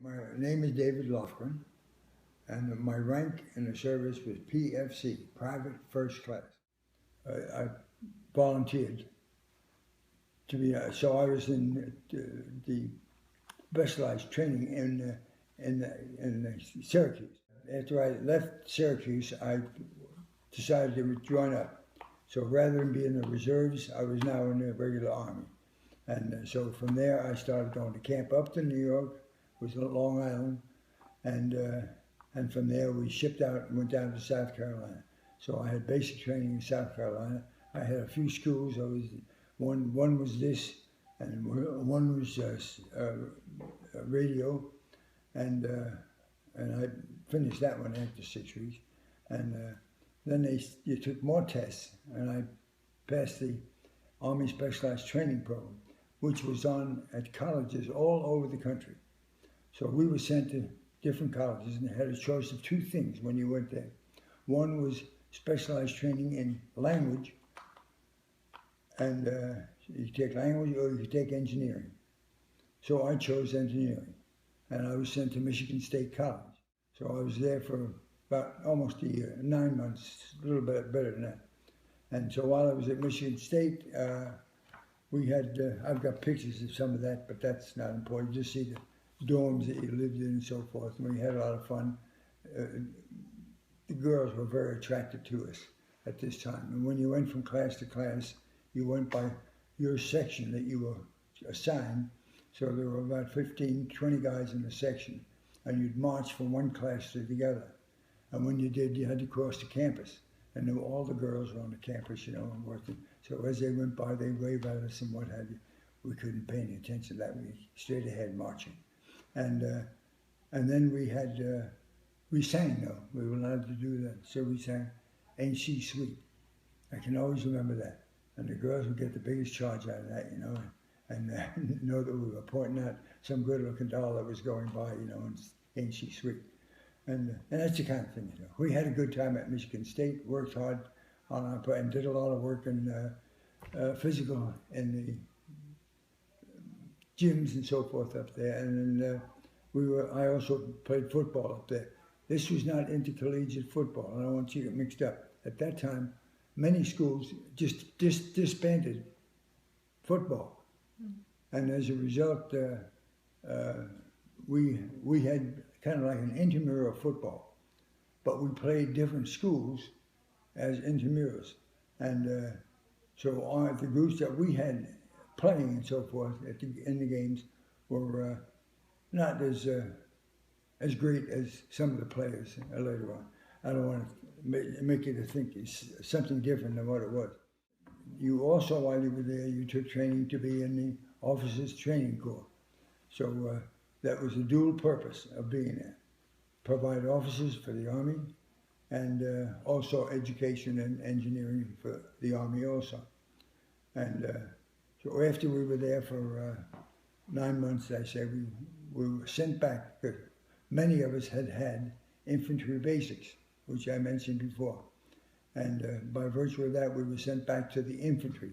My name is David Lofgren, and my rank in the service was PFC, Private First Class. I volunteered to be, so I was in the specialized training in Syracuse. After I left Syracuse, I decided to join up. So rather than be in the reserves, I was now in the regular Army. And so from there, I started going to camp up to New York, was Long Island, and from there we shipped out and went down to South Carolina. So I had basic training in South Carolina. I had a few schools. One was this, and one was radio, and I finished that one after 6 weeks. And then you took more tests, and I passed the Army Specialized Training Program, which was on at colleges all over the country. So we were sent to different colleges and had a choice of two things when you went there. One was specialized training in language, and you take language or you take engineering. So I chose engineering, and I was sent to Michigan State College. So I was there for about almost a year, 9 months, a little bit better than that. And so while I was at Michigan State, we had, I've got pictures of some of that, but that's not important. You just see the dorms that you lived in and so forth, and we had a lot of fun. The girls were very attracted to us at this time. And when you went from class to class, you went by your section that you were assigned. So there were about 15, 20 guys in the section, and you'd march from one class to the other. And when you did, you had to cross the campus. And all the girls were on the campus, and working. So as they went by, they waved at us and what have you. We couldn't pay any attention to that. We straight ahead marching. And then we sang though. We were allowed to do that. So we sang Ain't She Sweet. I can always remember that. And the girls would get the biggest charge out of that, and know that we were pointing out some good looking doll that was going by, and Ain't She Sweet. And that's the kind of thing, We had a good time at Michigan State, worked hard on our, and did a lot of work in physical in the gyms and so forth up there. And then I also played football up there. This was not intercollegiate football. I don't want you to get mixed up. At that time, many schools just disbanded football. And as a result, we had kind of like an intramural football, but we played different schools as intramurals. And so the groups that we had playing and so forth in the games were not as great as some of the players later on. I don't want to make you to think it's something different than what it was. You also, while you were there, you took training to be in the Officers Training Corps. So that was the dual purpose of being there. Provide officers for the Army, and also education and engineering for the Army also. And so after we were there for 9 months, I say, we were sent back, because many of us had infantry basics, which I mentioned before. And by virtue of that, we were sent back to the infantry.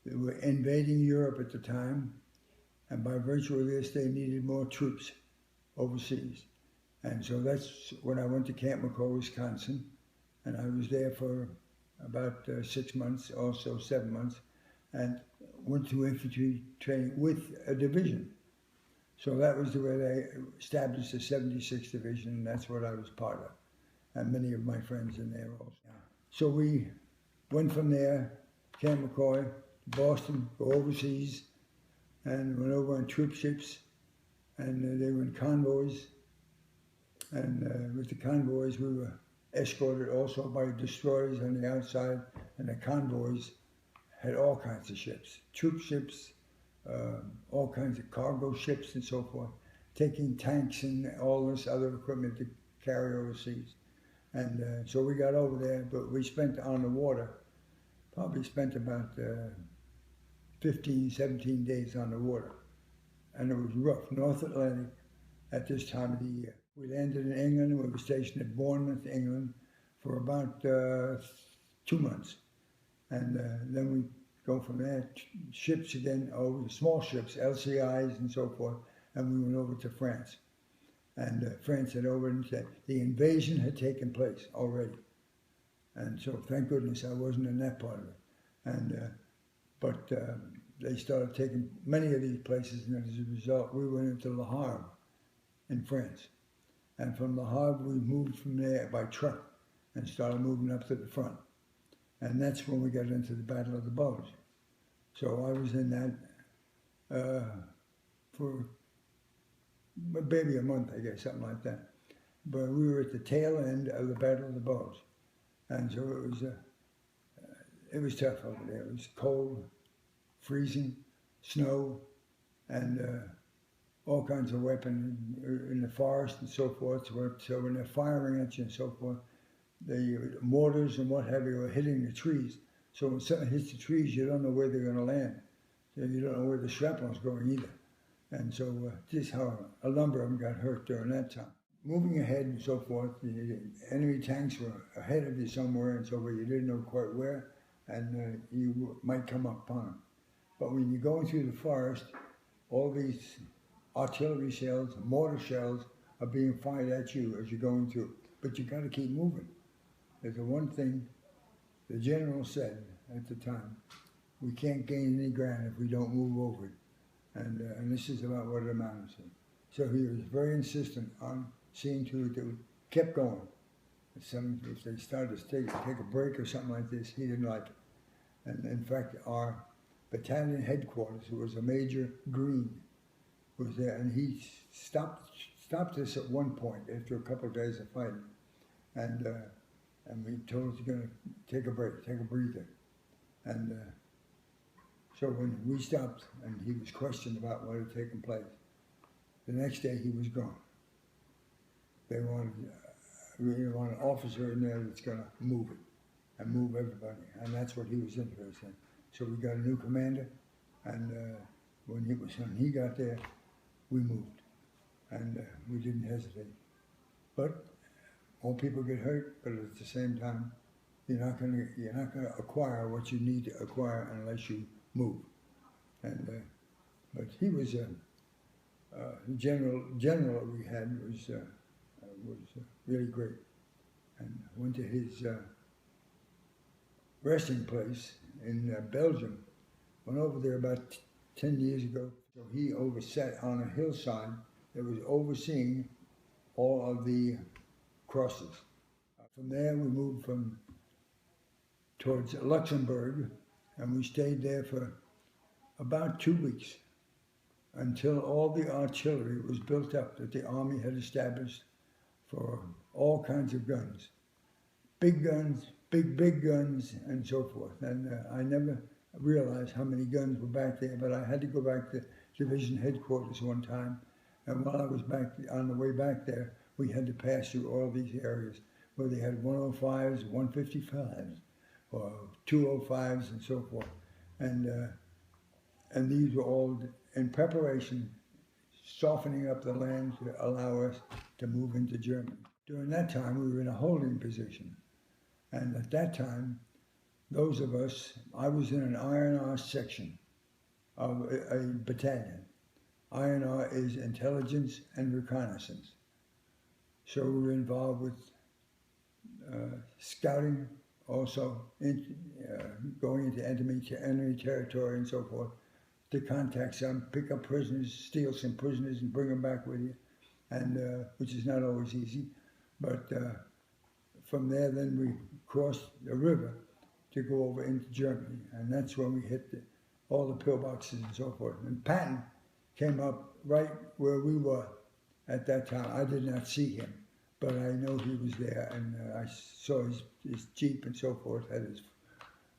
They were invading Europe at the time, and by virtue of this, they needed more troops overseas. And so that's when I went to Camp McCall, Wisconsin, and I was there for about 6 months, also 7 months, and went to infantry training with a division. So that was the way they established the 76th Division, and that's what I was part of, and many of my friends in there also. So we went from there, Camp McCoy, Boston, go overseas, and went over on troop ships, and they were in convoys. And with the convoys, we were escorted also by destroyers on the outside, and the convoys had all kinds of ships, troop ships, all kinds of cargo ships and so forth, taking tanks and all this other equipment to carry overseas. And so we got over there, but we spent on the water, probably spent about 15, 17 days on the water. And it was rough, North Atlantic at this time of the year. We landed in England, we were stationed at Bournemouth, England, for about 2 months. And then we go from there, ships again, over small ships, LCIs and so forth, and we went over to France. And France had already said the invasion had taken place already. And so thank goodness I wasn't in that part of it. And but they started taking many of these places, and as a result, we went into Le Havre in France. And from Le Havre, we moved from there by truck and started moving up to the front. And that's when we got into the Battle of the Bulge. So I was in that for maybe a month, I guess, something like that. But we were at the tail end of the Battle of the Bulge. And so it was tough over there. It was cold, freezing, snow, and all kinds of weapons in the forest and so forth. So when they're firing at you and so forth, the mortars and what have you are hitting the trees. So when something hits the trees, you don't know where they're going to land. So you don't know where the shrapnel's going either. And so just how a number of them got hurt during that time. Moving ahead and so forth, the enemy tanks were ahead of you somewhere and so forth. You didn't know quite where, and you might come upon them. But when you're going through the forest, all these artillery shells, mortar shells are being fired at you as you're going through. But you got to keep moving. There's the one thing the general said at the time: we can't gain any ground if we don't move over it. And this is about what it amounts to. So he was very insistent on seeing to it that we kept going. If they started to take a break or something like this, he didn't like it. And in fact, our battalion headquarters, who was a Major Green, was there, and he stopped us at one point after a couple of days of fighting, and we told us you're going to take a break, take a breather, and so when we stopped and he was questioned about what had taken place, the next day he was gone. They wanted an officer in there that's going to move it and move everybody, and that's what he was interested in. So we got a new commander, and when he got there, we moved, and we didn't hesitate. But more people get hurt, but at the same time, you're not going to acquire what you need to acquire unless you move. And but he was the general we had was really great, and went to his resting place in Belgium. Went over there about 10 years ago. So he sat on a hillside that was overseeing all of the crosses. From there, we moved towards Luxembourg, and we stayed there for about 2 weeks until all the artillery was built up that the Army had established for all kinds of guns. Big guns, big guns, and so forth. And I never realized how many guns were back there, but I had to go back to division headquarters one time, and while I was on the way back there, we had to pass through all these areas where they had 105s, 155s, or 205s, and so forth. And these were all in preparation, softening up the land to allow us to move into Germany. During that time, we were in a holding position. And at that time, those of us, I was in an INR section of a battalion. INR is intelligence and reconnaissance. So we were involved with scouting, also going into enemy territory and so forth, to contact some, pick up prisoners, steal some prisoners and bring them back with you, and which is not always easy. But from there, then we crossed the river to go over into Germany, and that's when we hit all the pillboxes and so forth. And Patton came up right where we were at that time. I did not see him, but I know he was there, and I saw his Jeep and so forth, had his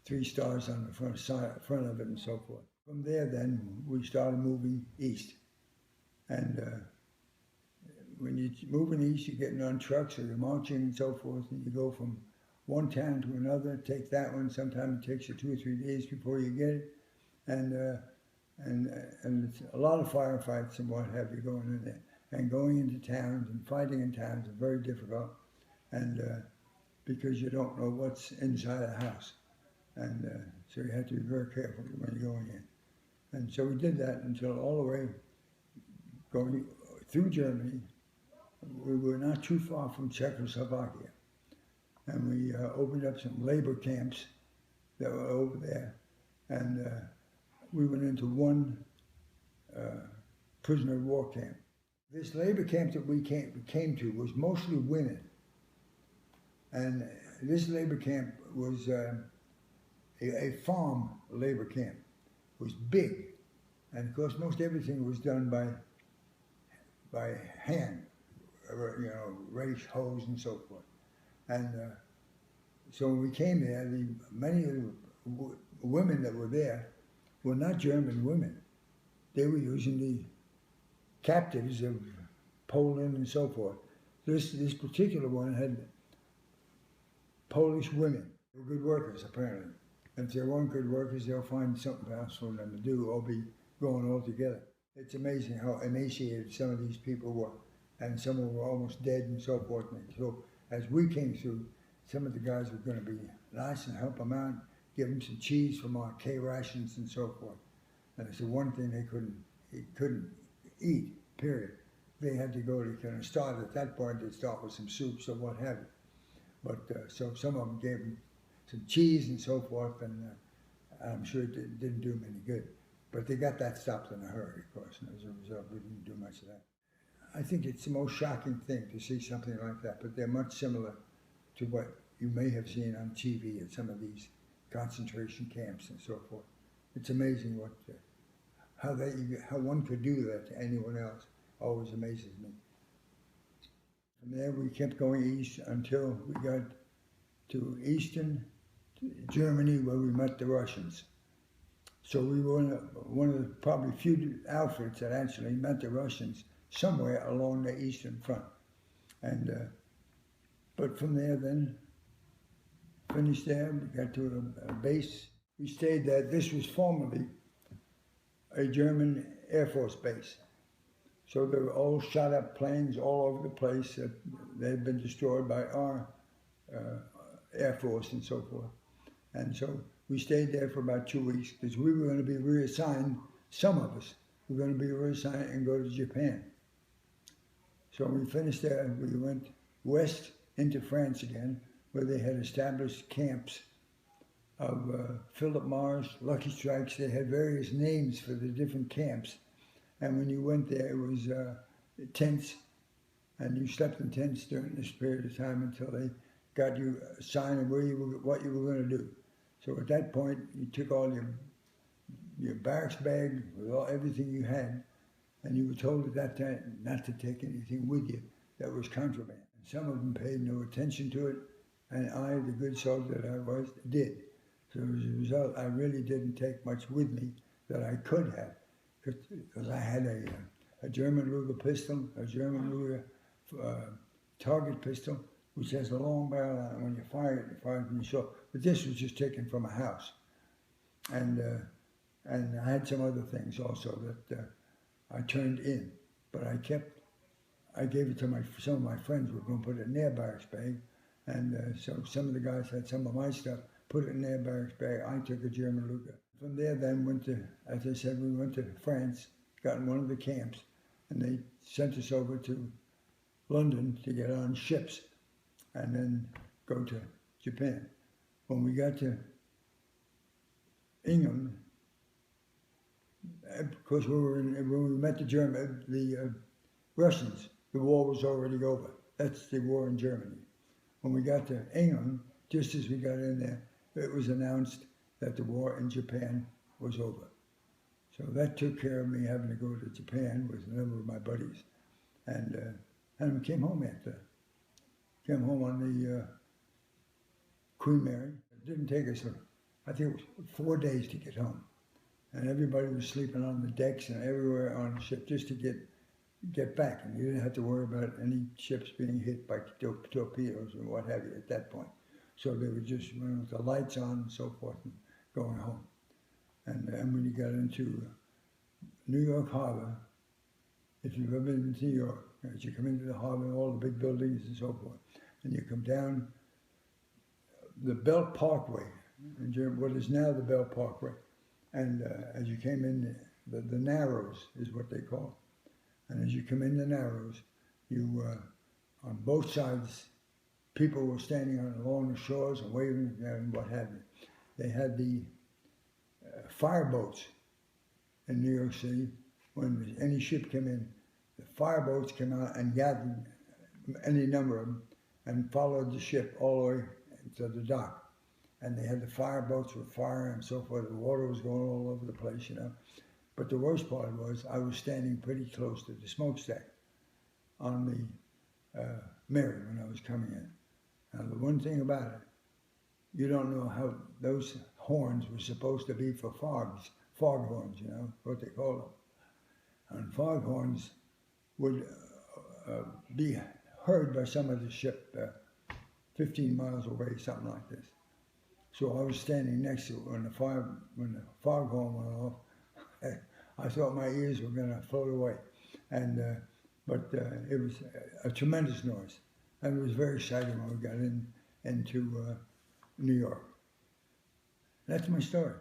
3 stars on the front of it and so forth. From there, then, we started moving east. And when you're moving east, you're getting on trucks or you're marching and so forth, and you go from one town to another, take that one. Sometimes it takes you 2 or 3 days before you get it. And it's a lot of firefights and what have you going in there. And going into towns and fighting in towns is very difficult, and because you don't know what's inside a house. And so you have to be very careful when you're going in. And so we did that until all the way going through Germany we were not too far from Czechoslovakia, and we opened up some labor camps that were over there, and we went into one prisoner of war camp. This labor camp that we came to was mostly women, and this labor camp was a farm labor camp. It was big, and of course most everything was done by hand, rake, hoes, and so forth. And so when we came there, many of the women that were there were not German women. They were using the captives of Poland and so forth. This particular one had Polish women. They were good workers, apparently. And if they weren't good workers, they'll find something else for them to do or be going all together. It's amazing how emaciated some of these people were, and some of them were almost dead and so forth. And so as we came through, some of the guys were going to be nice and help them out, give them some cheese from our K rations and so forth. And it's the one thing they couldn't eat, period. They had to go to kind of start at that point. They'd start with some soups or what have you. But so some of them gave them some cheese and so forth, and I'm sure it didn't do them any good. But they got that stopped in a hurry, of course, and as a result, we didn't do much of that. I think it's the most shocking thing to see something like that, but they're much similar to what you may have seen on TV at some of these concentration camps and so forth. It's amazing how one could do that to anyone else. Always amazes me. From there, we kept going east until we got to eastern Germany, where we met the Russians. So we were one of the probably few outfits that actually met the Russians somewhere along the eastern front. And but from there, then finished there. We got to a base. We stayed there. This was formerly a German Air Force base. So there were all shot up planes all over the place that they had been destroyed by our Air Force and so forth. And so we stayed there for about 2 weeks because we were going to be reassigned, some of us were going to be reassigned and go to Japan. So we finished there, we went west into France again, where they had established camps of Philip Morris, Lucky Strikes. They had various names for the different camps. And when you went there, it was tents, and you slept in tents during this period of time until they got you a sign of what you were going to do. So at that point, you took all your barracks bag with everything you had, and you were told at that time not to take anything with you that was contraband. And some of them paid no attention to it, and I, the good soldier that I was, did. So as a result, I really didn't take much with me that I could have, because I had a German Ruger pistol, a German Ruger target pistol, which has a long barrel on it. When you fire it from the shore. But this was just taken from a house. And I had some other things also that I turned in. But I gave it to some of my friends who were going to put it in their barracks bag. And so some of the guys had some of my stuff, put it in their barracks bag. I took a German Ruger. From there then went to, as I said, we went to France, got in one of the camps, and they sent us over to London to get on ships and then go to Japan. When we got to England, of course when we met the Russians, the war was already over. That's the war in Germany. When we got to England, just as we got in there, it was announced that the war in Japan was over. So that took care of me having to go to Japan with a number of my buddies. And we came home after. Came home on the Queen Mary. It didn't take us, I think it was 4 days to get home. And everybody was sleeping on the decks and everywhere on the ship just to get back. And you didn't have to worry about any ships being hit by torpedoes and what have you at that point. So they would just run with the lights on and so forth and going home. And when you got into New York Harbor, if you've ever been to New York, as you come into the harbor, all the big buildings and so forth, and you come down the Belt Parkway, what is now the Belt Parkway, and as you came in, the Narrows is what they call it. And as you come in the Narrows, on both sides, people were standing along the shores and waving and what have you. They had the fireboats in New York City. When any ship came in, the fireboats came out and gathered any number of them and followed the ship all the way to the dock. And they had the fireboats with fire and so forth. The water was going all over the place, you know. But the worst part was I was standing pretty close to the smokestack on the Mary when I was coming in. Now the one thing about it, you don't know how those horns were supposed to be for foghorns, you know, what they call them. And foghorns would be heard by some of the ship 15 miles away, something like this. So I was standing next to it when the foghorn went off. I thought my ears were going to float away, but it was a tremendous noise, and it was very exciting when we got into New York. That's my story.